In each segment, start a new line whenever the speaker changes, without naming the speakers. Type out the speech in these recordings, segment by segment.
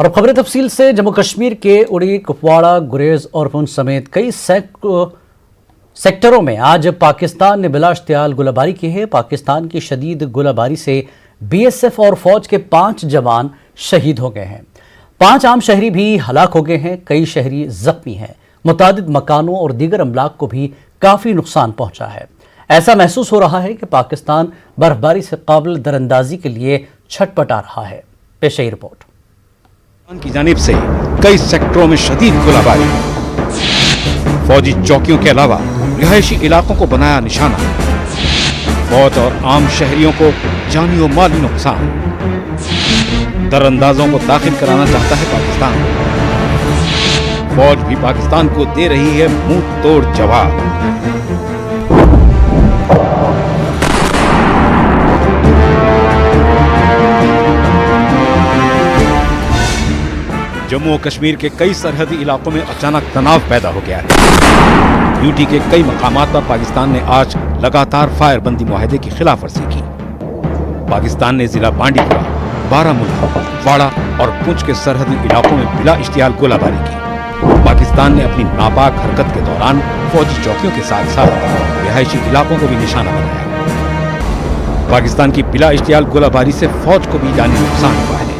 اور اب خبریں تفصیل سے۔ جموں کشمیر کے اڑی، کپواڑہ، گریز اور پونچھ سمیت کئی سیکٹروں میں آج پاکستان نے بلا اشتعال گولہ باری کی ہے۔ پاکستان کی شدید گولہ باری سے بی ایس ایف اور فوج کے 5 جوان شہید ہو گئے ہیں، 5 عام شہری بھی ہلاک ہو گئے ہیں، کئی شہری زخمی ہیں، متعدد مکانوں اور دیگر املاک کو بھی کافی نقصان پہنچا ہے۔ ایسا محسوس ہو رہا ہے کہ پاکستان برف باری سے قابل دراندازی کے لیے چھٹپٹا رہا ہے۔ پیشی رپورٹ
کی جانب سے کئی سیکٹروں میں شدید گولہ باری، فوجی چوکیوں کے علاوہ رہائشی علاقوں کو بنایا نشانہ، فوج اور عام شہریوں کو جانی و مالی نقصان۔ در اندازوں کو داخل کرانا چاہتا ہے پاکستان، فوج بھی پاکستان کو دے رہی ہے منہ توڑ جواب۔ جموں و کشمیر کے کئی سرحدی علاقوں میں اچانک تناؤ پیدا ہو گیا ہے۔ یوٹی کے کئی مقامات پر پاکستان نے آج لگاتار فائر بندی معاہدے کی خلاف ورزی کی۔ پاکستان نے ضلع بانڈی پورہ، بارامولہ، کپواڑہ اور پونچھ کے سرحدی علاقوں میں بلا اشتعال گولہ باری کی۔ پاکستان نے اپنی ناپاک حرکت کے دوران فوجی چوکیوں کے ساتھ ساتھ رہائشی علاقوں کو بھی نشانہ بنایا۔ پاکستان کی بلا اشتعال گولہ باری سے فوج کو بھی جانی نقصان ہوا ہے۔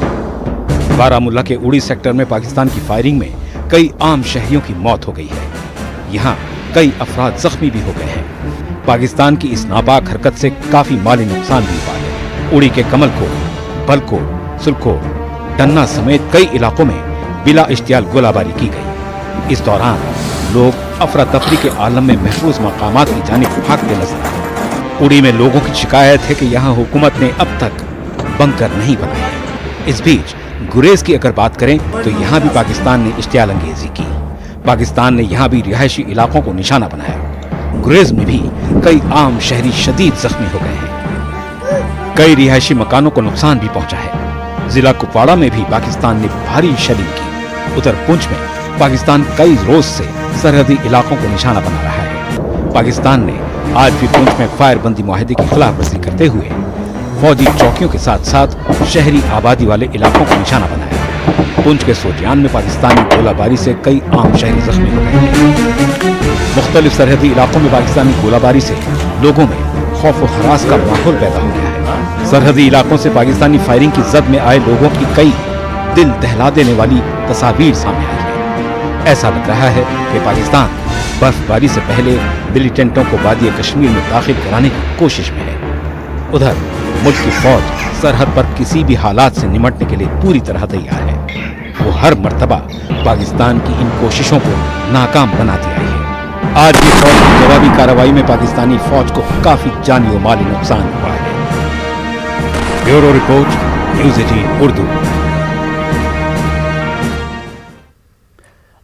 بارامولہ کے اڑی سیکٹر میں پاکستان کی فائرنگ میں کئی عام شہریوں کی موت ہو گئی ہے، یہاں کئی افراد زخمی بھی ہو گئے ہیں۔ پاکستان کی اس ناپاک حرکت سے کافی مالی نقصان بھی ہوا ہے۔ اڑی کے کمل کوٹ، بلکوٹ، سلکوٹ، ڈنہ سمیت کئی علاقوں میں بلا اشتعال گولہ باری کی گئی۔ اس دوران لوگ افراتفری کے عالم میں محفوظ مقامات کی جانب بھاگتے نظر آئے۔ اڑی میں لوگوں کی شکایت ہے کہ یہاں حکومت نے اب تک بنکر نہیں بنائے ہیں۔ اس بیچ گریز کی اگر بات کریں تو یہاں بھی پاکستان نے اشتعال انگیزی کی۔ پاکستان نے یہاں بھی رہائشی علاقوں کو نشانہ بنایا۔ گریز میں بھی کئی عام شہری شدید زخمی ہو گئے ہیں، کئی رہائشی مکانوں کو نقصان بھی پہنچا ہے۔ ضلع کپواڑہ میں بھی پاکستان نے بھاری شیلنگ کی۔ ادھر پونچھ میں پاکستان کئی روز سے سرحدی علاقوں کو نشانہ بنا رہا ہے۔ پاکستان نے آج بھی پونچھ میں فائر بندی معاہدے کی خلاف ورزی کرتے ہوئے فوجی چوکیوں کے ساتھ ساتھ شہری آبادی والے علاقوں کو نشانہ بنایا۔ پونچھ کے سوجیان میں پاکستانی گولہ باری سے کئی عام شہری زخمی ہو گئے ہیں۔ مختلف سرحدی علاقوں میں پاکستانی گولہ باری سے لوگوں میں خوف و ہراس کا ماحول پیدا ہو گیا ہے۔ سرحدی علاقوں سے پاکستانی فائرنگ کی زد میں آئے لوگوں کی کئی دل دہلا دینے والی تصاویر سامنے آئی ہیں۔ ایسا لگ رہا ہے کہ پاکستان برف باری سے پہلے ملیٹنٹوں کو وادی کشمیر میں داخل کرانے کی کوشش میں ہے۔ ادھر ملک کی فوج سرحد پر کسی بھی حالات سے نمٹنے کے لیے پوری طرح تیار ہے۔ وہ ہر مرتبہ پاکستان کی ان کوششوں کو ناکام بناتی آئی ہے۔ آج بھی فوج کی جوابی کارروائی میں پاکستانی فوج کو کافی جانی و مالی نقصان ہوا ہے۔ Bureau report, news 18 Urdu.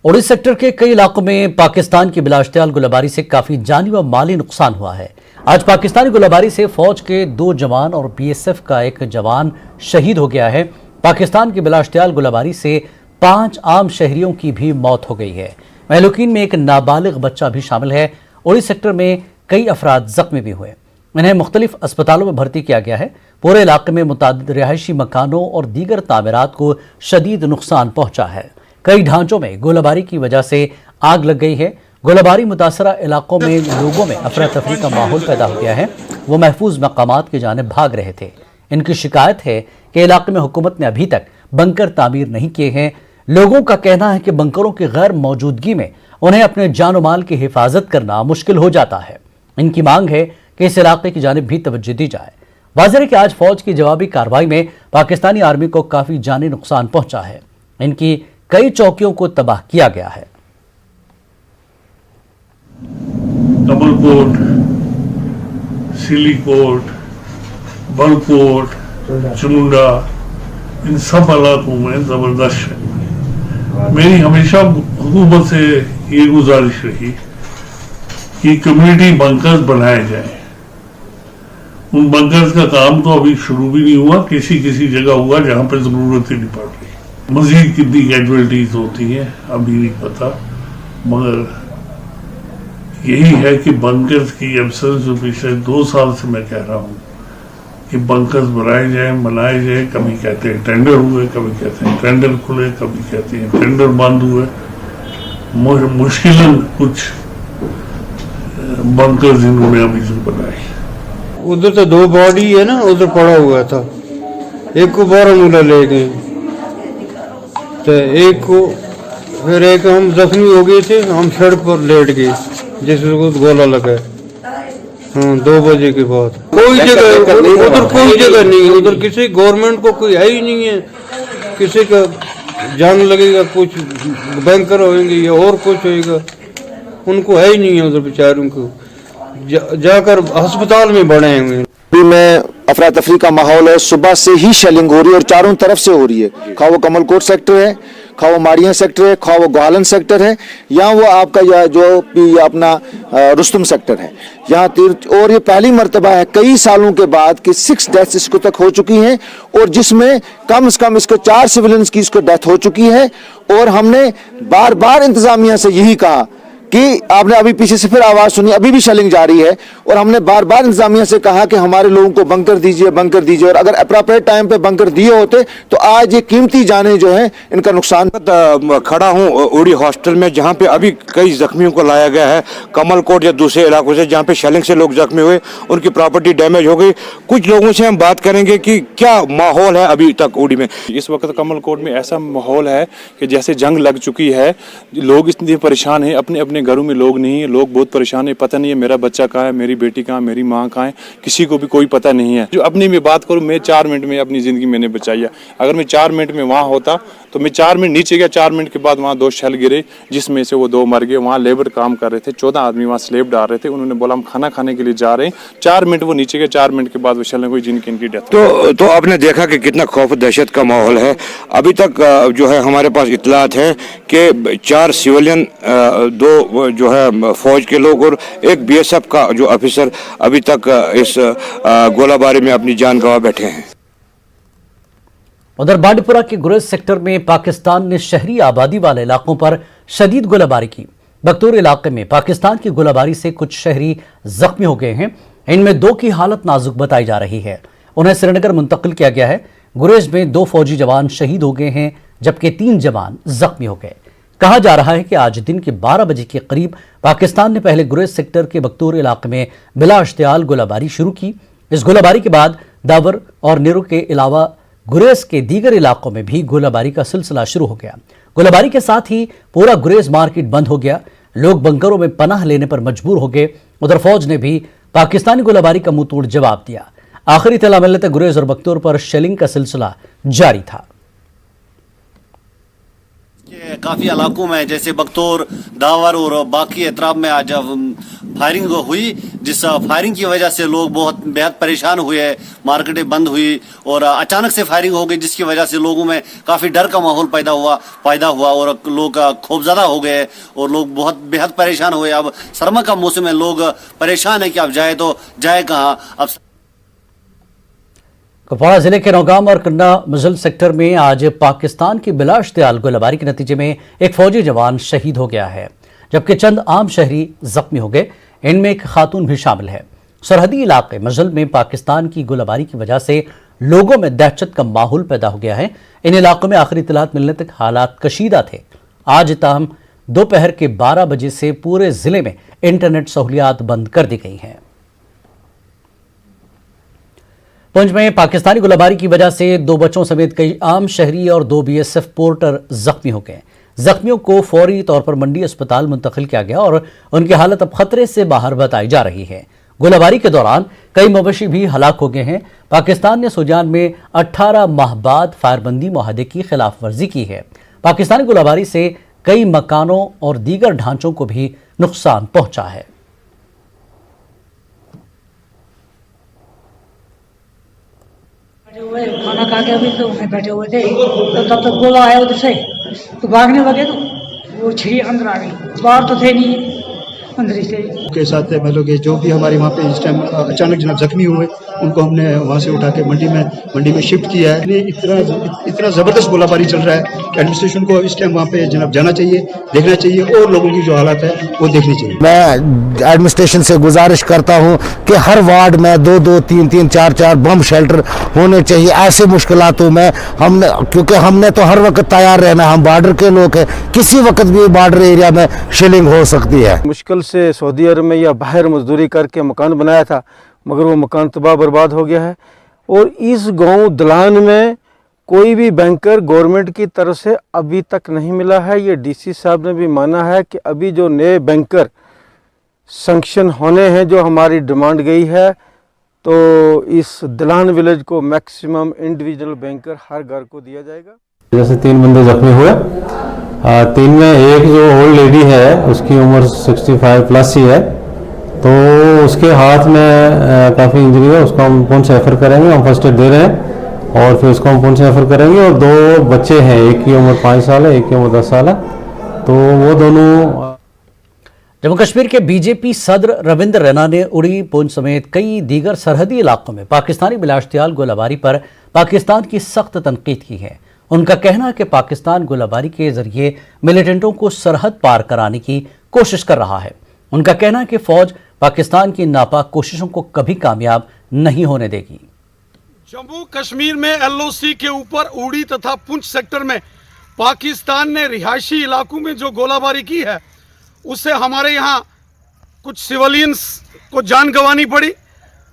Uri sector کے کئی علاقوں میں پاکستان کی بلا اشتعال گولہ باری سے کافی جانی و مالی نقصان ہوا ہے۔ آج پاکستانی گولہ باری سے فوج کے 2 جوان اور بی ایس ایف کا 1 جوان شہید ہو گیا ہے۔ پاکستان کی بلا اشتعال گولہ باری سے 5 عام شہریوں کی بھی موت ہو گئی ہے۔ مہلوکین میں 1 نابالغ بچہ بھی شامل ہے۔ اڑی سیکٹر میں کئی افراد زخمی بھی ہوئے، انہیں مختلف اسپتالوں میں بھرتی کیا گیا ہے۔ پورے علاقے میں متعدد رہائشی مکانوں اور دیگر تعمیرات کو شدید نقصان پہنچا ہے۔ کئی ڈھانچوں میں گولہ باری کی وجہ سے آگ لگ گئی ہے۔ گولہ باری متاثرہ علاقوں میں لوگوں میں افراتفری کا ماحول پیدا ہو گیا ہے، وہ محفوظ مقامات کی جانب بھاگ رہے تھے۔ ان کی شکایت ہے کہ علاقے میں حکومت نے ابھی تک بنکر تعمیر نہیں کیے ہیں۔ لوگوں کا کہنا ہے کہ بنکروں کی غیر موجودگی میں انہیں اپنے جان و مال کی حفاظت کرنا مشکل ہو جاتا ہے۔ ان کی مانگ ہے کہ اس علاقے کی جانب بھی توجہ دی جائے۔ واضح ہے کہ آج فوج کی جوابی کارروائی میں پاکستانی آرمی کو کافی جانی نقصان پہنچا ہے۔ ان کی کئی چوکیوں کو تباہ کیا گیا ہے۔
کمل کوٹ، سیلی کوٹ، بلکوٹ، چمنڈا، ان سب علاقوں میں زبردست ہے۔ میری ہمیشہ حکومت سے یہ گزارش رہی کہ کمیونٹی بنکرز بنائے جائیں۔ ان بنکرز کا کام تو ابھی شروع بھی نہیں ہوا، کسی جگہ ہوا جہاں پہ ضرورت ہی نہیں پڑ رہی۔ مزید کتنی کیجویلٹیز ہوتی ہیں ابھی نہیں پتا، مگر یہی ہے کہ بنکرز کی ایبسنس جو پچھلے 2 سال سے میں کہہ رہا ہوں कि बंकर्स बनाए जाए, कभी कहते हैं टेंडर हुए, कभी कहते हैं टेंडर खुले, कभी कहते हैं टेंडर बंद हुए। मुश्किलन कुछ बंकर्स इन्होंने अभी तक बनाए।
उधर तो 2 बॉडी है ना, उधर पड़ा हुआ था, एक को बारामूला ले गए तो एक को, फिर एक हम जख्मी हो गए थे, हम सड़क पर लेट गए जिसको गोला लगा। हाँ, 2 बजे के बाद कोई जगह उधर कोई जगह नहीं, उधर किसी गवर्नमेंट को कोई है ही नहीं है। किसी का जान लगेगा, कुछ बैंकर होंगे या और कुछ होएगा, उनको है ही नहीं है उधर बेचारों को। जाकर अस्पताल में बने हुए हैं।
अभी में अफरा तफरी का माहौल है, सुबह से ही शेलिंग हो रही है और चारों तरफ से हो रही है। खा वो कमलकोट सेक्टर है, खा वो माड़िया सेक्टर है, खा वो ग्वालन सेक्टर है, या वो आपका जो अपना रुस्तम सेक्टर है, यहाँ और ये पहली मर्तबा है कई सालों के बाद कि 6 डेथ्स इसको तक हो चुकी हैं, और जिसमें कम से कम इसको 4 सिविलियंस की इसको डेथ हो चुकी है। और हमने बार बार इंतजामिया से यही कहा कि आपने अभी पीछे से फिर आवाज सुनी, अभी भी शेलिंग जारी है, और हमने बार बार इंतजामिया से कहा कि हमारे लोगों को बंकर दीजिए, और अगर अप्रोप्रिएट टाइम पे बंकर दिए होते तो आज ये कीमती जाने जो है इनका नुकसान।
खड़ा हूँ उड़ी हॉस्टल में, जहाँ पे अभी कई जख्मियों को लाया गया है कमलकोट या दूसरे इलाकों से, जहाँ पे शेलिंग से लोग जख्मी हुए, उनकी प्रॉपर्टी डैमेज हो गई। कुछ लोगों से हम बात करेंगे कि क्या माहौल है अभी तक उड़ी में।
इस वक्त कमलकोट में ऐसा माहौल है कि जैसे जंग लग चुकी है, लोग इतने परेशान हैं, अपने अपने घरों में लोग नहीं है, लोग बहुत परेशान है। पता नहीं है मेरा बच्चा कहाँ है, मेरी बेटी कहाँ है, मेरी माँ कहाँ है, किसी को भी कोई पता नहीं है। जो अपनी मैं बात करूँ, मैं 4 मिनट में अपनी ज़िंदगी मैंने बचाई है। अगर मैं 4 मिनट में वहाँ होता तो मैं 4 मिनट नीचे गया, 4 मिनट के बाद वहाँ 2 शेल गिरे, जिसमें से वो 2 मर गए। वहाँ लेबर काम कर रहे थे, 14 आदमी वहाँ स्लेब डाल रहे थे। उन्होंने बोला हम खाना खाने के लिए जा रहे हैं, 4 मिनट वो नीचे गए, 4 मिनट के बाद वो शेल हुई जिनकी इनकी डेथ।
तो आपने देखा कि कितना खौफ दहशत का माहौल है। अभी तक जो है हमारे पास इतलात है कि 4 सिविलियन, 2 जो है फौज के लोग और एक BSF का जो ऑफिसर अभी तक इस गोलाबारी में अपनी जान गंवा बैठे हैं।
उधर बांडीपुरा के गुरेज सेक्टर में पाकिस्तान ने शहरी आबादी वाले इलाकों पर शदीद गोलाबारी की। बख्तूर इलाके में पाकिस्तान की गोलाबारी से कुछ शहरी जख्मी हो गए हैं। इनमें 2 की हालत नाजुक बताई जा रही है, उन्हें श्रीनगर मुंतकिल किया गया है। गुरेज में 2 फौजी जवान शहीद हो गए हैं, जबकि 3 जवान जख्मी हो गए। कहा जा रहा है कि आज दिन के 12 बजे के करीब पाकिस्तान ने पहले गुरेज सेक्टर के बख्तूर इलाके में बिला इश्तियाल गोलाबारी शुरू की। इस गोलाबारी के बाद दावर और निरू के अलावा गुरेज के दीगर इलाकों में भी गोलाबारी का सिलसिला शुरू हो गया। गोलाबारी के साथ ही पूरा गुरेज मार्केट बंद हो गया, लोग बंकरों में पनाह लेने पर मजबूर हो गए। उधर फौज ने भी पाकिस्तानी गोलाबारी का मुंह तोड़ जवाब दिया। आखिरी इत्तला मिलने तक गुरेज और बख्तूर पर शेलिंग का सिलसिला जारी था।
काफ़ी इलाकों में जैसे बख्तौर, दावर और बाकी अतराफ में आज फायरिंग हुई, जिस फायरिंग की वजह से लोग बहुत बेहद परेशान हुए, मार्केटें बंद हुई और अचानक से फायरिंग हो गई, जिसकी वजह से लोगों में काफ़ी डर का माहौल पैदा हुआ और लोग खौफजदा हो गए और लोग बहुत बेहद परेशान हुए। अब सरमा का मौसम है, लोग परेशान है कि अब जाए तो जाए कहाँ। अब
कुपवाड़ा जिले के नौगाम और कन्ना मजल सेक्टर में आज पाकिस्तान की बिला इश्तियाल गोलाबारी के नतीजे में एक फौजी जवान शहीद हो गया है, जबकि चंद आम शहरी जख्मी हो गए। इनमें एक खातून भी शामिल है। सरहदी इलाके मजल में पाकिस्तान की गोलाबारी की वजह से लोगों में दहशत का माहौल पैदा हो गया है। इन इलाकों में आखिरी इत्तलात मिलने तक हालात कशीदा थे। आज ताहम दोपहर के 12 बजे से पूरे जिले में इंटरनेट सहूलियात बंद कर दी गई हैं। पुंछ में पाकिस्तानी गोलाबारी की वजह से 2 बच्चों समेत कई आम शहरी और 2 BSF पोर्टर जख्मी हो गए। जख्मियों को फौरी तौर पर मंडी अस्पताल मुंतकिल किया गया और उनकी हालत अब खतरे से बाहर बताई जा रही है। गोलाबारी के दौरान कई मवेशी भी हलाक हो गए हैं। पाकिस्तान ने सुजान में 18 माह बाद फायरबंदी मुआहदे की खिलाफ वर्जी की है। पाकिस्तानी गोलाबारी से कई मकानों और दीगर ढांचों को भी नुकसान पहुंचा है।
खाना खा के अभी तो बैठे हुए थे, तो तब तक गोला आया उधर से, तो भागने लगे तो वो छिड़ी अंदर आ गई। बाहर तो थे नहीं, अंदर ही थे।
के साथ मतलब कि जो भी हमारे वहाँ पे इस टाइम अचानक जनाब जख्मी हुए उनको हमने वहाँ से उठा के मंडी में शिफ्ट किया है। इतना ज़बरदस्त गोलाबारी चल रहा है कि एडमिनिस्ट्रेशन को इस टाइम वहाँ पे जनाब जाना चाहिए, देखना चाहिए और लोगों की जो हालत है वो देखनी चाहिए।
मैं एडमिनिस्ट्रेशन से गुजारिश करता हूँ कि हर वार्ड में 2-2, 3-3, 4-4 बम शेल्टर होने चाहिए। ऐसे मुश्किलातों में क्योंकि हमने तो हर वक्त तैयार रहना, हम बॉर्डर के लोग हैं, किसी वक्त भी बॉर्डर एरिया में शेलिंग हो सकती है।
मुश्किल से सऊदी अरब में या बाहर मजदूरी करके मकान बनाया था, मगर वो मकान तबाह बर्बाद हो गया है। और इस गांव दलान में कोई भी बैंकर गवर्नमेंट की तरफ से अभी तक नहीं मिला है। ये डीसी साहब ने भी माना है कि अभी जो नए बैंकर सैंक्शन होने हैं, जो हमारी डिमांड गई है, तो इस दलान विलेज को मैक्सिमम इंडिविजुअल बैंकर हर घर को दिया जाएगा।
जैसे 3 बंदे जख्मी हुए, 3 में एक जो ओल्ड लेडी है उसकी उम्र 65 प्लस ही है, तो उसके हाथ में काफ़ी इंजरी है, उसको हम पुंछ रेफर करेंगे। हम फर्स्ट एड दे रहे हैं और फिर उसको हम पुंछ रेफर करेंगे। और 2 बच्चे हैं, एक की उम्र 5 साल है, एक की उम्र 10 साल है, तो वो दोनों।
जम्मू कश्मीर के बीजेपी सदर रविंद्र रैना ने उड़ी, पुंछ समेत कई दीगर सरहदी इलाकों में पाकिस्तानी बिलाश्तियाल गोलाबारी पर पाकिस्तान की सख्त तनकीद की है। उनका कहना है कि पाकिस्तान गोलाबारी के जरिए मिलिटेंटों को सरहद पार कराने की कोशिश कर रहा है। उनका कहना है कि फौज पाकिस्तान की नापाक कोशिशों को कभी कामयाब नहीं होने देगी।
जम्मू कश्मीर में एलओसी के ऊपर उड़ी तथा पुंछ सेक्टर में पाकिस्तान ने रिहायशी इलाकों में जो गोलाबारी की है, उससे हमारे यहाँ कुछ सिविलियंस को जान गंवानी पड़ी।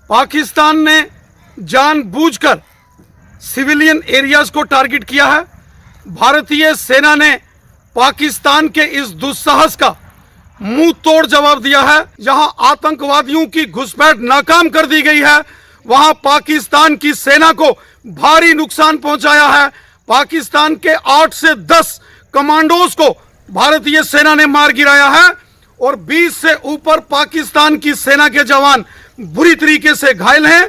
पाकिस्तान ने जानबूझकर सिविलियन एरियाज को टारगेट किया है। भारतीय सेना ने पाकिस्तान के इस दुस्साहस का मुंह तोड़ जवाब दिया है। जहां आतंकवादियों की घुसपैठ नाकाम कर दी गई है, वहां पाकिस्तान की सेना को भारी नुकसान पहुंचाया है। पाकिस्तान के 8 से 10 कमांडोज को भारतीय सेना ने मार गिराया है और 20 से ऊपर पाकिस्तान की सेना के जवान बुरी तरीके से घायल हैं।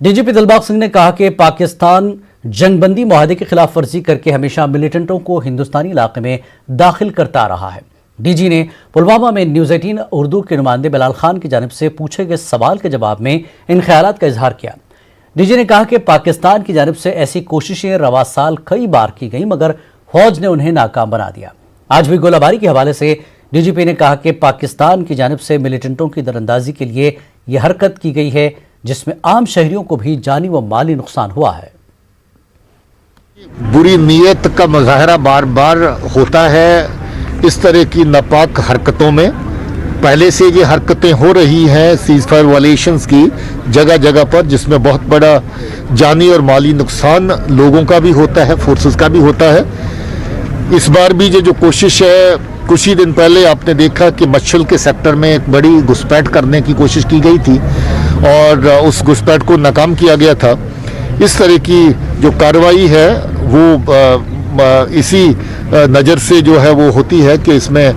डीजीपी दिलबाग सिंह ने कहा कि पाकिस्तान जंगबंदी मुआहदे की खिलाफ वर्जी करके हमेशा मिलिटेंटों को हिंदुस्तानी इलाके में दाखिल करता रहा है। डीजी ने पुलवामा में न्यूज़ 18 उर्दू के नुमाइंदे बिलाल खान की जानिब से पूछे गए सवाल के जवाब में इन ख्यालात का इजहार किया। डीजी ने कहा कि पाकिस्तान की जानिब से ऐसी कोशिशें रवा साल कई बार की गई, मगर फौज ने उन्हें नाकाम बना दिया। आज भी गोलाबारी के हवाले से डीजीपी ने कहा कि पाकिस्तान की जानिब से मिलिटेंटों की दरअंदाजी के लिए यह हरकत की गई है, जिसमें आम शहरियों को भी जानी व माली नुकसान हुआ है।
बुरी नीयत का मुजाहरा बार बार होता है इस तरह की नापाक हरकतों में। पहले से ये हरकतें हो रही हैं सीज फायर वायलेशंस की जगह जगह पर, जिसमें बहुत बड़ा जानी और माली नुकसान लोगों का भी होता है, फोर्सेस का भी होता है। इस बार भी ये जो कोशिश है, कुछ ही दिन पहले आपने देखा कि मच्छल के सेक्टर में एक बड़ी घुसपैठ करने की कोशिश की गई थी और उस घुसपैठ को नाकाम किया गया था। इस तरह की जो कार्रवाई है वो इसी नज़र से जो है वो होती है कि इसमें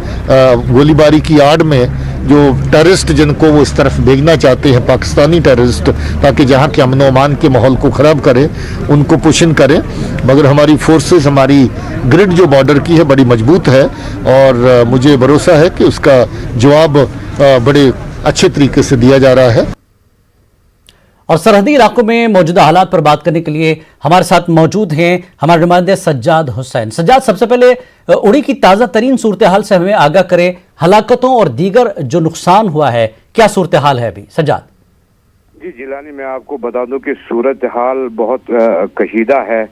गोलीबारी की आड़ में जो टेररिस्ट जिनको वो इस तरफ भेजना चाहते हैं, पाकिस्तानी टेररिस्ट, ताकि जहाँ के अमन अमान के माहौल को ख़राब करें, उनको पुशन करें। मगर हमारी फोर्सेस, हमारी ग्रिड जो बॉर्डर की है बड़ी मजबूत है और मुझे भरोसा है कि उसका जवाब बड़े अच्छे तरीके से दिया जा रहा है।
और सरहदी इलाकों में मौजूदा हालात पर बात करने के लिए हमारे साथ मौजूद हैं हमारे नुमाइंदे सज्जाद हुसैन। सज्जाद, सबसे पहले उड़ी की ताज़ा तरीन सूरत हाल से हमें आगाह करें। हलाकतों और दीगर जो नुकसान हुआ है, क्या सूरत हाल है अभी? सज्जाद
जी, जिलानी मैं आपको बता दूं कि सूरत हाल बहुत कशीदा है।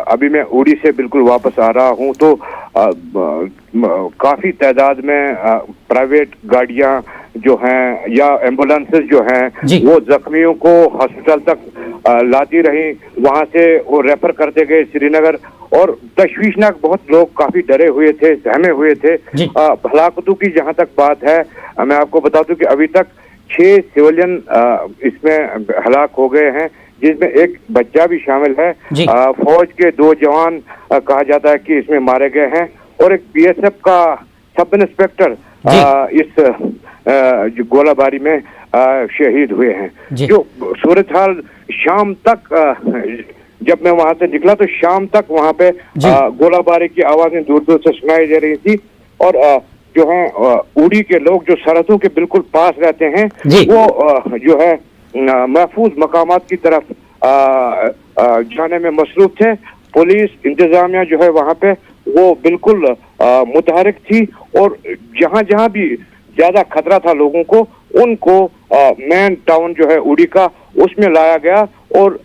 अभी मैं उड़ी से बिल्कुल वापस आ रहा हूं तो काफ़ी तादाद में प्राइवेट गाड़ियां जो हैं या एम्बुलेंसेस जो हैं वो जख्मियों को हॉस्पिटल तक लाती रही, वहां से वो रेफर करते गए श्रीनगर। और तशवीशनाक बहुत लोग काफी डरे हुए थे, सहमे हुए थे। हलाकतों की जहां तक बात है, मैं आपको बता दूं कि अभी तक 6 सिविलियन इसमें हलाक हो गए हैं, जिसमें एक बच्चा भी शामिल है। फौज के 2 जवान कहा जाता है कि इसमें मारे गए हैं और एक बीएसएफ का सब इंस्पेक्टर इस जो गोलाबारी में शहीद हुए हैं। जो सूरत हाल शाम तक, जब मैं वहां से निकला तो शाम तक वहां पे गोलाबारी की आवाजें दूर दूर से सुनाई दे रही थी और जो हैं उड़ी के लोग जो सरहदों के बिल्कुल पास रहते हैं
जी।
वो जो है महफूज मकामात की तरफ जाने में मसरूफ थे। पुलिस इंतजामिया जो है वहाँ पे वो बिल्कुल मुतहरिक थी और जहाँ जहाँ भी ज्यादा खतरा था लोगों को उनको मेन टाउन जो है उड़ी का उसमें लाया गया और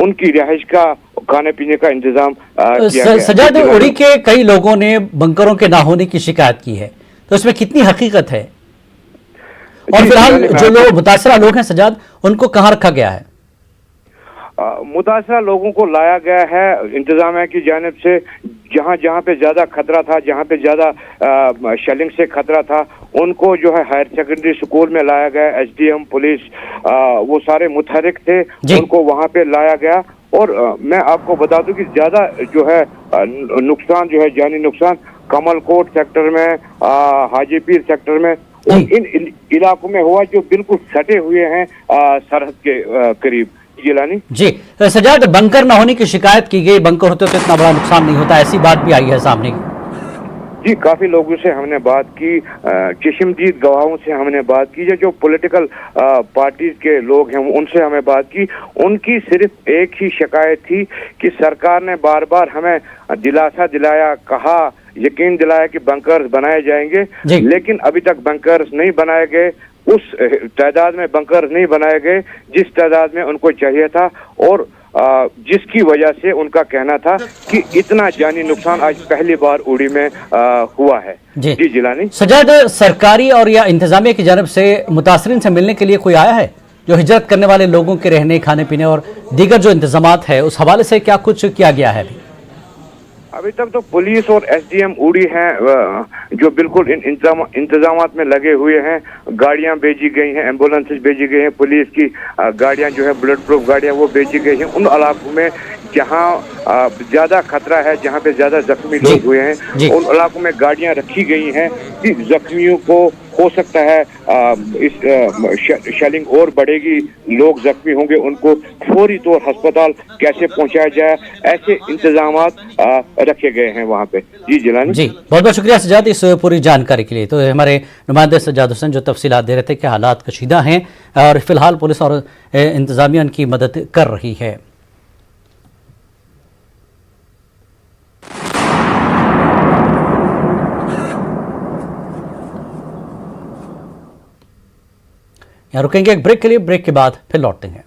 उनकी रिहाइश का खाने पीने का इंतजाम किया गया।
सजाद, उड़ी के कई लोगों ने बंकरों के ना होने की शिकायत की है, तो इसमें कितनी हकीकत है? और फिलहाल जो लोग मुतासरा लोग हैं सजाद, उनको कहाँ रखा गया है?
मुतासरा लोगों को लाया गया है इंतजामिया की जानिब से। जहाँ जहाँ पे ज्यादा खतरा था, जहाँ पे ज्यादा शेलिंग से खतरा था, उनको जो है हायर सेकेंडरी स्कूल में लाया गया। एसडीएम पुलिस वो सारे मुतहरिक थे, उनको वहाँ पे लाया गया। और मैं आपको बता दूं कि ज्यादा जो है नुकसान जो है जानी नुकसान कमलकोट सेक्टर में, हाजीपीर सेक्टर में, इन इलाकों में हुआ जो बिल्कुल सटे हुए हैं सरहद के करीब। जिलानी
जी सजाद, बंकर ना होने की शिकायत की गई, बंकर होते तो इतना बड़ा नुकसान नहीं होता, ऐसी बात भी आई है सामने?
जी, काफी लोगों से हमने बात की, चश्मदीद गवाहों से हमने बात की, जो पॉलिटिकल पार्टीज के लोग हैं उनसे हमें बात की। उनकी सिर्फ एक ही शिकायत थी कि सरकार ने बार बार हमें दिलासा दिलाया, कहा, यकीन दिलाया कि बंकर्स बनाए जाएंगे, लेकिन अभी तक बंकर्स नहीं बनाए गए। उस तादाद में बंकर नहीं बनाए गए जिस तादाद में उनको चाहिए था और जिसकी वजह से उनका कहना था कि इतना जानी नुकसान आज पहली बार उड़ी में हुआ है। जी जिलानी
सजाद, सरकारी और या इंतजामिया की जानिब से मुतासरीन से मिलने के लिए कोई आया है? जो हिजरत करने वाले लोगों के रहने, खाने पीने और दीगर जो इंतजामात है उस हवाले से क्या कुछ किया गया है?
अभी तक तो पुलिस और एसडीएम उड़ी हैं जो बिल्कुल इन इंतजामात में लगे हुए हैं। गाड़ियां भेजी गई हैं, एम्बुलेंसेज भेजी गई हैं, पुलिस की गाड़ियां जो है ब्लड प्रूफ गाड़ियां वो भेजी गई हैं उन इलाकों में जहां ज्यादा खतरा है, जहां पे ज्यादा जख्मी लोग हुए हैं, उन इलाकों में गाड़ियां रखी गई हैं कि जख्मियों को हो सकता है इस शेलिंग और बढ़ेगी, लोग जख्मी होंगे, उनको फौरी तौर अस्पताल कैसे पहुंचाया जाए, ऐसे इंतजामात रखे गए हैं वहां पे। जी जिलानी
जी, बहुत बहुत शुक्रिया सजाद इस पूरी जानकारी के लिए। तो हमारे नुमाइंदे सज्जाद हुसैन जो तफसीलात दे रहे थे कि हालात कशीदा हैं और फिलहाल पुलिस और इंतजामिया की मदद कर रही है। यहाँ रुकेंगे एक ब्रेक के लिए, ब्रेक के बाद फिर लौटते हैं।